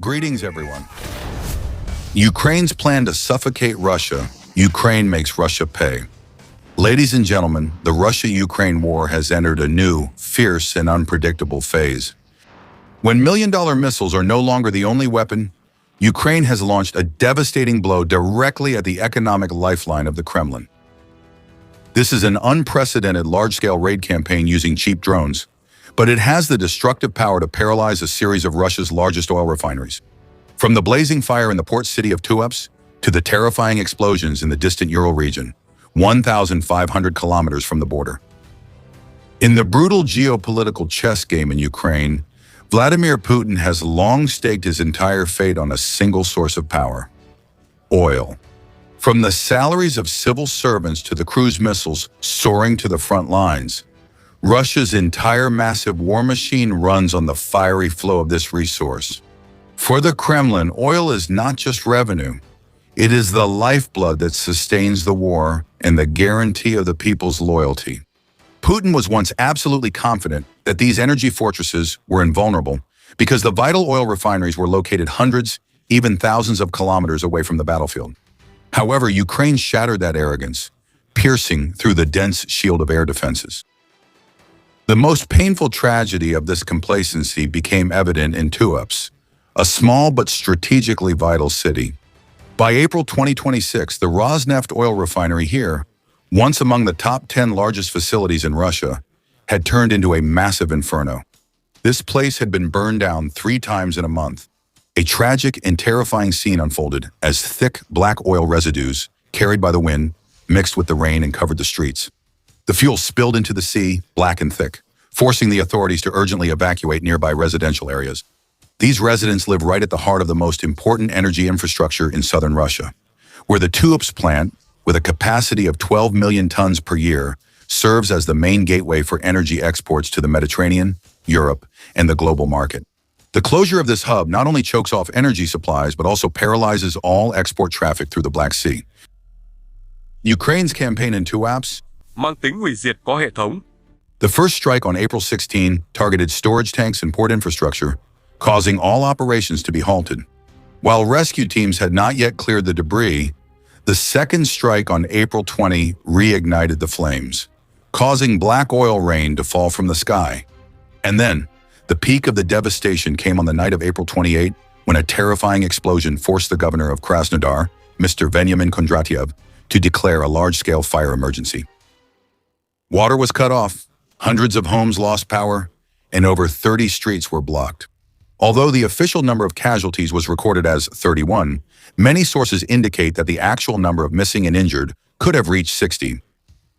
Greetings, everyone. Ukraine's plan to suffocate Russia. Ukraine makes Russia pay. Ladies and gentlemen, the Russia-Ukraine war has entered a new, fierce, and unpredictable phase. When million-dollar missiles are no longer the only weapon, Ukraine has launched a devastating blow directly at the economic lifeline of the Kremlin. This is an unprecedented large-scale raid campaign using cheap drones, but it has the destructive power to paralyze a series of Russia's largest oil refineries. From the blazing fire in the port city of Tuapse to the terrifying explosions in the distant Ural region, 1,500 kilometers from the border. In the brutal geopolitical chess game in Ukraine, Vladimir Putin has long staked his entire fate on a single source of power: oil. From the salaries of civil servants to the cruise missiles soaring to the front lines, Russia's entire massive war machine runs on the fiery flow of this resource. For the Kremlin, oil is not just revenue. It is the lifeblood that sustains the war and the guarantee of the people's loyalty. Putin was once absolutely confident that these energy fortresses were invulnerable because the vital oil refineries were located hundreds, even thousands of kilometers away from the battlefield. However, Ukraine shattered that arrogance, piercing through the dense shield of air defenses. The most painful tragedy of this complacency became evident in Tuapse, a small but strategically vital city. By April 2026, the Rosneft oil refinery here, once among the top 10 largest facilities in Russia, had turned into a massive inferno. This place had been burned down 3 times in a month. A tragic and terrifying scene unfolded as thick black oil residues, carried by the wind, mixed with the rain and covered the streets. The fuel spilled into the sea, black and thick, forcing the authorities to urgently evacuate nearby residential areas. These residents live right at the heart of the most important energy infrastructure in southern Russia, where the Tuapse plant, with a capacity of 12 million tons per year, serves as the main gateway for energy exports to the Mediterranean, Europe, and the global market. The closure of this hub not only chokes off energy supplies, but also paralyzes all export traffic through the Black Sea. Ukraine's campaign in Tuapse mang tính hủy diệt có hệ thống. The first strike on April 16 targeted storage tanks and port infrastructure, causing all operations to be halted. While rescue teams had not yet cleared the debris, the second strike on April 20 reignited the flames, causing black oil rain to fall from the sky. And then, the peak of the devastation came on the night of April 28 when a terrifying explosion forced the governor of Krasnodar, Mr. Veniamin Kondratyev, to declare a large-scale fire emergency. Water was cut off, hundreds of homes lost power, and over 30 streets were blocked. Although the official number of casualties was recorded as 31, many sources indicate that the actual number of missing and injured could have reached 60.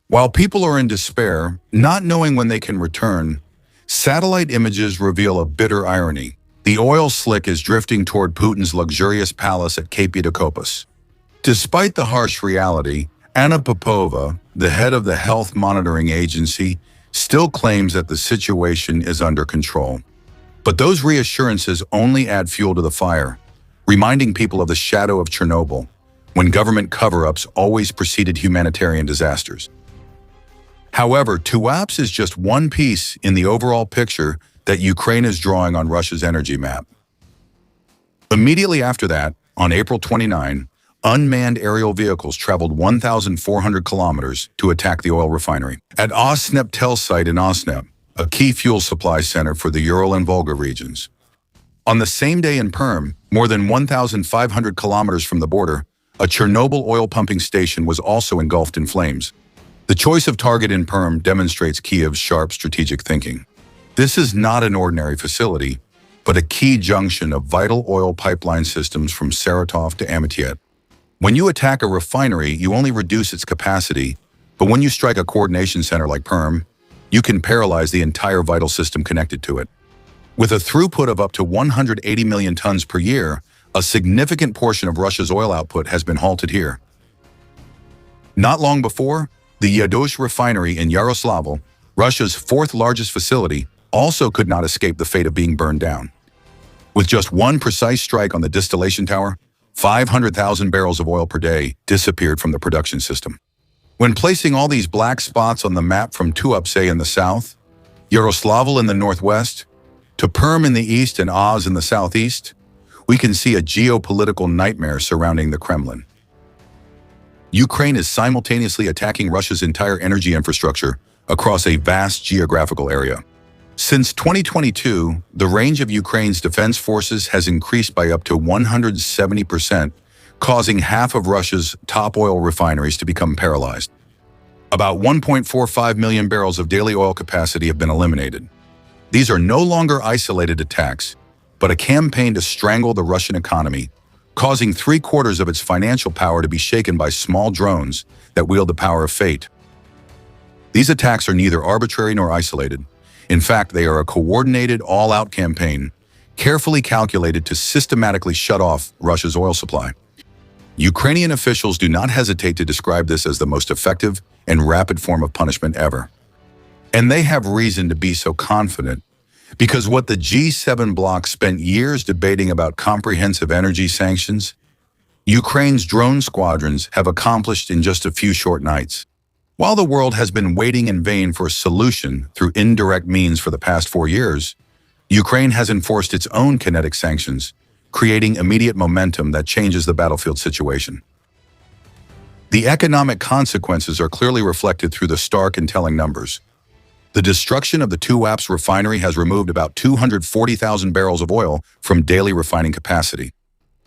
While people are in despair, not knowing when they can return, satellite images reveal a bitter irony. The oil slick is drifting toward Putin's luxurious palace at Tuapse. Despite the harsh reality, Anna Popova, the head of the health monitoring agency, still claims that the situation is under control. But those reassurances only add fuel to the fire, reminding people of the shadow of Chernobyl, when government cover-ups always preceded humanitarian disasters. However, Tuapse is just one piece in the overall picture that Ukraine is drawing on Russia's energy map. Immediately after that, on April 29, unmanned aerial vehicles traveled 1,400 kilometers to attack the oil refinery at Osneptel site in Osnep, a key fuel supply center for the Ural and Volga regions. On the same day in Perm, more than 1,500 kilometers from the border, a Chernobyl oil pumping station was also engulfed in flames. The choice of target in Perm demonstrates Kiev's sharp strategic thinking. This is not an ordinary facility, but a key junction of vital oil pipeline systems from Saratov to Amityet. When you attack a refinery, you only reduce its capacity, but when you strike a coordination center like Perm, you can paralyze the entire vital system connected to it. With a throughput of up to 180 million tons per year, a significant portion of Russia's oil output has been halted here. Not long before, the Yadosh refinery in Yaroslavl, Russia's 4th largest facility, also could not escape the fate of being burned down. With just one precise strike on the distillation tower, 500,000 barrels of oil per day disappeared from the production system. When placing all these black spots on the map from Tuapse in the south, Yaroslavl in the northwest, to Perm in the east and Oz in the southeast, we can see a geopolitical nightmare surrounding the Kremlin. Ukraine is simultaneously attacking Russia's entire energy infrastructure across a vast geographical area. Since 2022, the range of Ukraine's defense forces has increased by up to 170%, causing half of Russia's top oil refineries to become paralyzed. About 1.45 million barrels of daily oil capacity have been eliminated. These are no longer isolated attacks, but a campaign to strangle the Russian economy, causing 3/4 of its financial power to be shaken by small drones that wield the power of fate. These attacks are neither arbitrary nor isolated. In fact, they are a coordinated, all-out campaign, carefully calculated to systematically shut off Russia's oil supply. Ukrainian officials do not hesitate to describe this as the most effective and rapid form of punishment ever. And they have reason to be so confident, because what the G7 bloc spent years debating about comprehensive energy sanctions, Ukraine's drone squadrons have accomplished in just a few short nights. While the world has been waiting in vain for a solution through indirect means for the past 4 years, Ukraine has enforced its own kinetic sanctions, creating immediate momentum that changes the battlefield situation. The economic consequences are clearly reflected through the stark and telling numbers. The destruction of the Tuapse refinery has removed about 240,000 barrels of oil from daily refining capacity.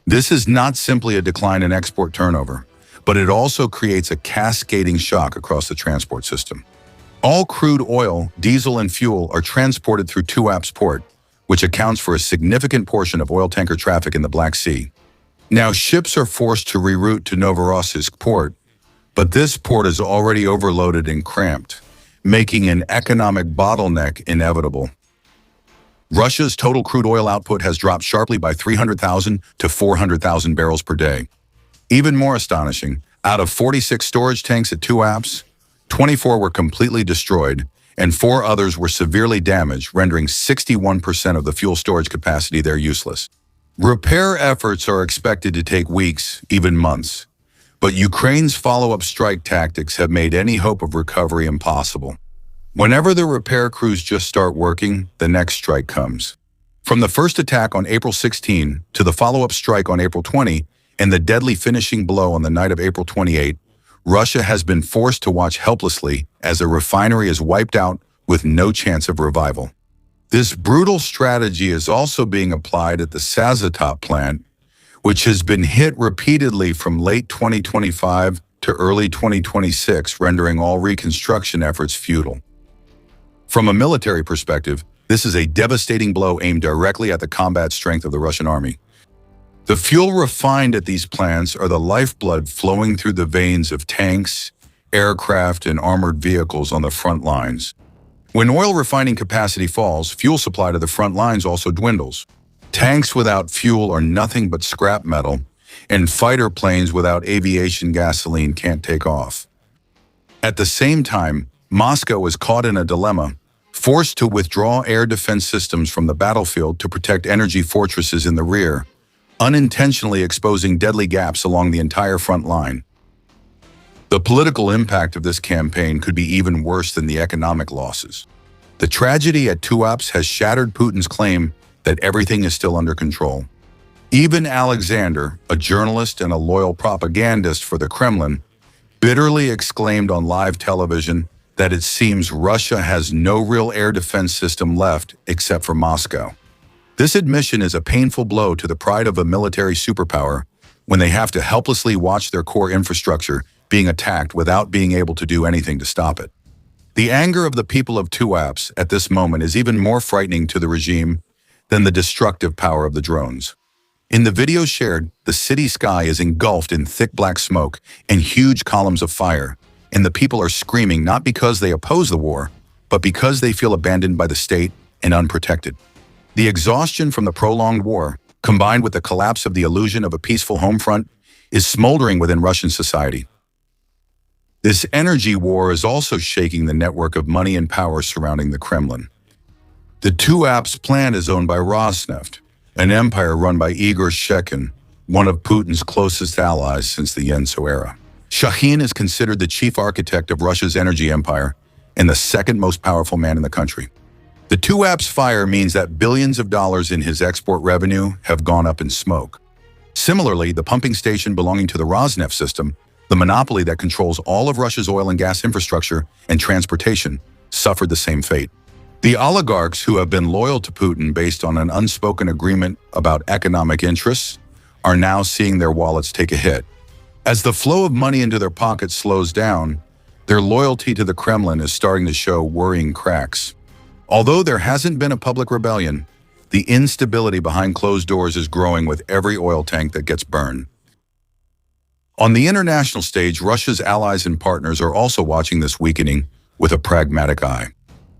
This is not simply a decline in export turnover, but it also creates a cascading shock across the transport system. All crude oil, diesel, and fuel are transported through Tuapse port, which accounts for a significant portion of oil tanker traffic in the Black Sea. Now, ships are forced to reroute to Novorossiysk port, but this port is already overloaded and cramped, making an economic bottleneck inevitable. Russia's total crude oil output has dropped sharply by 300,000 to 400,000 barrels per day. Even more astonishing, out of 46 storage tanks at Tuapse, 24 were completely destroyed, and 4 others were severely damaged, rendering 61% of the fuel storage capacity there useless. Repair efforts are expected to take weeks, even months, but Ukraine's follow-up strike tactics have made any hope of recovery impossible. Whenever the repair crews just start working, the next strike comes. From the first attack on April 16 to the follow-up strike on April 20 and the deadly finishing blow on the night of April 28, Russia has been forced to watch helplessly as a refinery is wiped out with no chance of revival. This brutal strategy is also being applied at the Sazatop plant, which has been hit repeatedly from late 2025 to early 2026, rendering all reconstruction efforts futile. From a military perspective, this is a devastating blow aimed directly at the combat strength of the Russian army. The fuel refined at these plants are the lifeblood flowing through the veins of tanks, aircraft, and armored vehicles on the front lines. When oil refining capacity falls, fuel supply to the front lines also dwindles. Tanks without fuel are nothing but scrap metal, and fighter planes without aviation gasoline can't take off. At the same time, Moscow is caught in a dilemma, forced to withdraw air defense systems from the battlefield to protect energy fortresses in the rear, unintentionally exposing deadly gaps along the entire front line. The political impact of this campaign could be even worse than the economic losses. The tragedy at Tuapse has shattered Putin's claim that everything is still under control. Even Alexander, a journalist and a loyal propagandist for the Kremlin, bitterly exclaimed on live television that it seems Russia has no real air defense system left except for Moscow. This admission is a painful blow to the pride of a military superpower when they have to helplessly watch their core infrastructure being attacked without being able to do anything to stop it. The anger of the people of Tuapse at this moment is even more frightening to the regime than the destructive power of the drones. In the video shared, the city sky is engulfed in thick black smoke and huge columns of fire, and the people are screaming not because they oppose the war, but because they feel abandoned by the state and unprotected. The exhaustion from the prolonged war, combined with the collapse of the illusion of a peaceful home front, is smoldering within Russian society. This energy war is also shaking the network of money and power surrounding the Kremlin. The Tuapse plant is owned by Rosneft, an empire run by Igor Shekhin, one of Putin's closest allies since the Yeltsin era. Shekhin is considered the chief architect of Russia's energy empire and the second most powerful man in the country. The Tuapse fire means that billions of dollars in his export revenue have gone up in smoke. Similarly, the pumping station belonging to the Rosneft system, the monopoly that controls all of Russia's oil and gas infrastructure and transportation, suffered the same fate. The oligarchs who have been loyal to Putin based on an unspoken agreement about economic interests are now seeing their wallets take a hit. As the flow of money into their pockets slows down, their loyalty to the Kremlin is starting to show worrying cracks. Although there hasn't been a public rebellion, the instability behind closed doors is growing with every oil tank that gets burned. On the international stage, Russia's allies and partners are also watching this weakening with a pragmatic eye.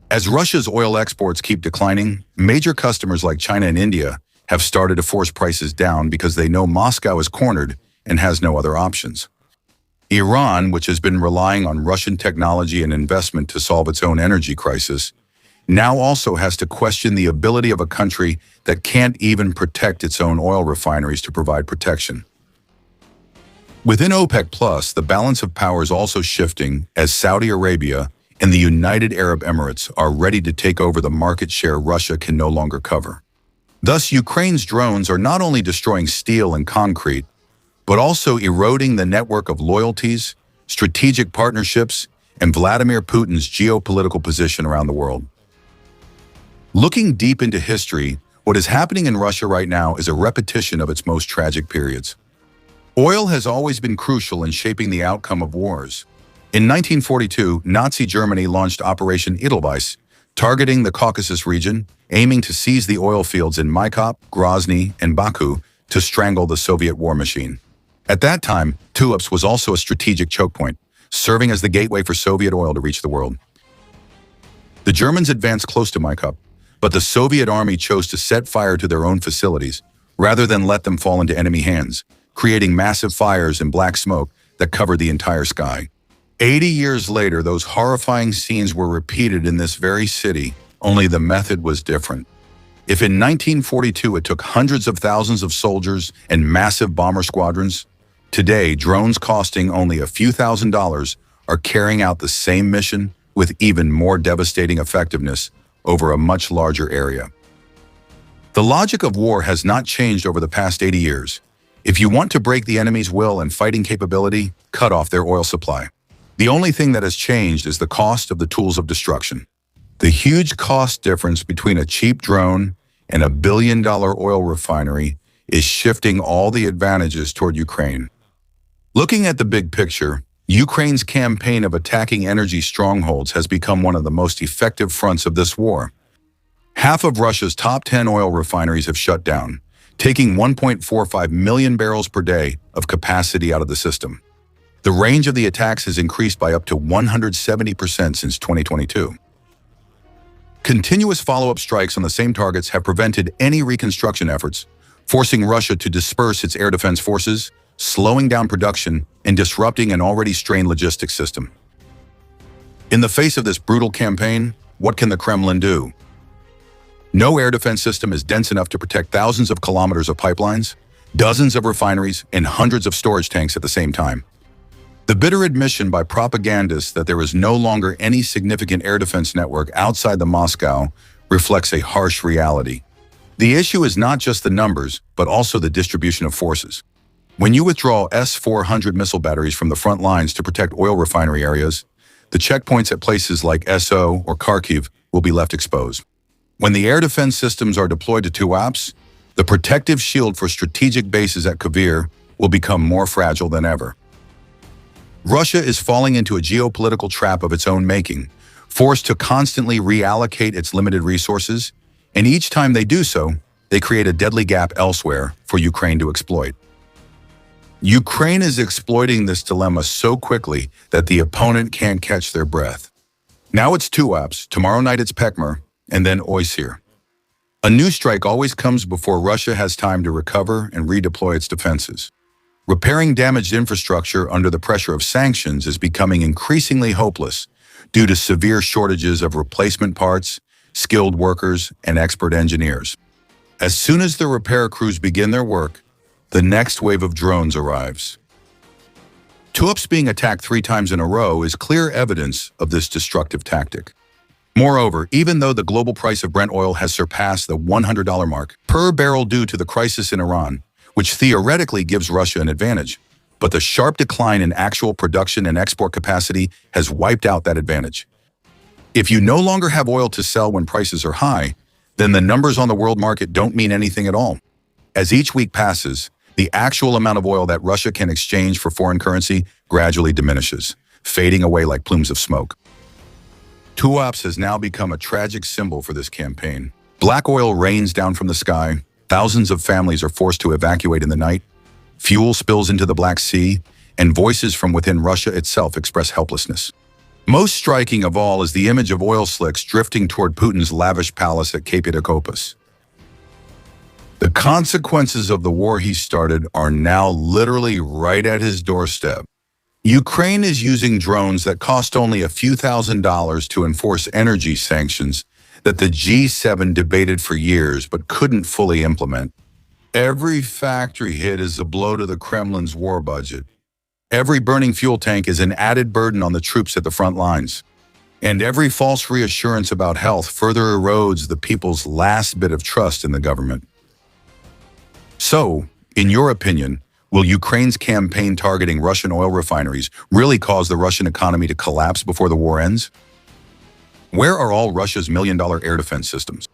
As Russia's oil exports keep declining, major customers like China and India have started to force prices down because they know Moscow is cornered and has no other options. Iran, which has been relying on Russian technology and investment to solve its own energy crisis, now also has to question the ability of a country that can't even protect its own oil refineries to provide protection. Within OPEC+, the balance of power is also shifting as Saudi Arabia and the United Arab Emirates are ready to take over the market share Russia can no longer cover. Thus, Ukraine's drones are not only destroying steel and concrete, but also eroding the network of loyalties, strategic partnerships, and Vladimir Putin's geopolitical position around the world. Looking deep into history, what is happening in Russia right now is a repetition of its most tragic periods. Oil has always been crucial in shaping the outcome of wars. In 1942, Nazi Germany launched Operation Edelweiss, targeting the Caucasus region, aiming to seize the oil fields in Maikop, Grozny, and Baku to strangle the Soviet war machine. At that time, Tuapse was also a strategic choke point, serving as the gateway for Soviet oil to reach the world. The Germans advanced close to Maikop, but the Soviet army chose to set fire to their own facilities rather than let them fall into enemy hands, creating massive fires and black smoke that covered the entire sky. 80 years later, those horrifying scenes were repeated in this very city, only the method was different. If in 1942 it took hundreds of thousands of soldiers and massive bomber squadrons, today drones costing only a few $1,000s are carrying out the same mission with even more devastating effectiveness over a much larger area. The logic of war has not changed over the past 80 years. If you want to break the enemy's will and fighting capability, cut off their oil supply. The only thing that has changed is the cost of the tools of destruction. The huge cost difference between a cheap drone and a billion-dollar oil refinery is shifting all the advantages toward Ukraine. Looking at the big picture, Ukraine's campaign of attacking energy strongholds has become one of the most effective fronts of this war. Half of Russia's top 10 oil refineries have shut down, taking 1.45 million barrels per day of capacity out of the system. The range of the attacks has increased by up to 170% since 2022. Continuous follow-up strikes on the same targets have prevented any reconstruction efforts, forcing Russia to disperse its air defense forces, slowing down production, and disrupting an already strained logistics system. In the face of this brutal campaign, what can the Kremlin do? No air defense system is dense enough to protect thousands of kilometers of pipelines, dozens of refineries, and hundreds of storage tanks at the same time. The bitter admission by propagandists that there is no longer any significant air defense network outside the Moscow reflects a harsh reality. The issue is not just the numbers, but also the distribution of forces. When you withdraw S-400 missile batteries from the front lines to protect oil refinery areas, the checkpoints at places like SO or Kharkiv will be left exposed. When the air defense systems are deployed to Tuapse, the protective shield for strategic bases at Kvir will become more fragile than ever. Russia is falling into a geopolitical trap of its own making, forced to constantly reallocate its limited resources, and each time they do so, they create a deadly gap elsewhere for Ukraine to exploit. Ukraine is exploiting this dilemma so quickly that the opponent can't catch their breath. Now it's Tuapse, tomorrow night it's Pekmer, and then Oysir. A new strike always comes before Russia has time to recover and redeploy its defenses. Repairing damaged infrastructure under the pressure of sanctions is becoming increasingly hopeless due to severe shortages of replacement parts, skilled workers, and expert engineers. As soon as the repair crews begin their work, the next wave of drones arrives. Tuapse being attacked 3 times in a row is clear evidence of this destructive tactic. Moreover, even though the global price of Brent oil has surpassed the $100 mark per barrel due to the crisis in Iran, which theoretically gives Russia an advantage, but the sharp decline in actual production and export capacity has wiped out that advantage. If you no longer have oil to sell when prices are high, then the numbers on the world market don't mean anything at all. As each week passes, the actual amount of oil that Russia can exchange for foreign currency gradually diminishes, fading away like plumes of smoke. Tuapse has now become a tragic symbol for this campaign. Black oil rains down from the sky, thousands of families are forced to evacuate in the night, fuel spills into the Black Sea, and voices from within Russia itself express helplessness. Most striking of all is the image of oil slicks drifting toward Putin's lavish palace at Cape Tuapse. The consequences of the war he started are now literally right at his doorstep. Ukraine is using drones that cost only a few $1,000s to enforce energy sanctions that the G7 debated for years but couldn't fully implement. Every factory hit is a blow to the Kremlin's war budget. Every burning fuel tank is an added burden on the troops at the front lines. And every false reassurance about health further erodes the people's last bit of trust in the government. So, in your opinion, will Ukraine's campaign targeting Russian oil refineries really cause the Russian economy to collapse before the war ends? Where are all Russia's $1 million air defense systems?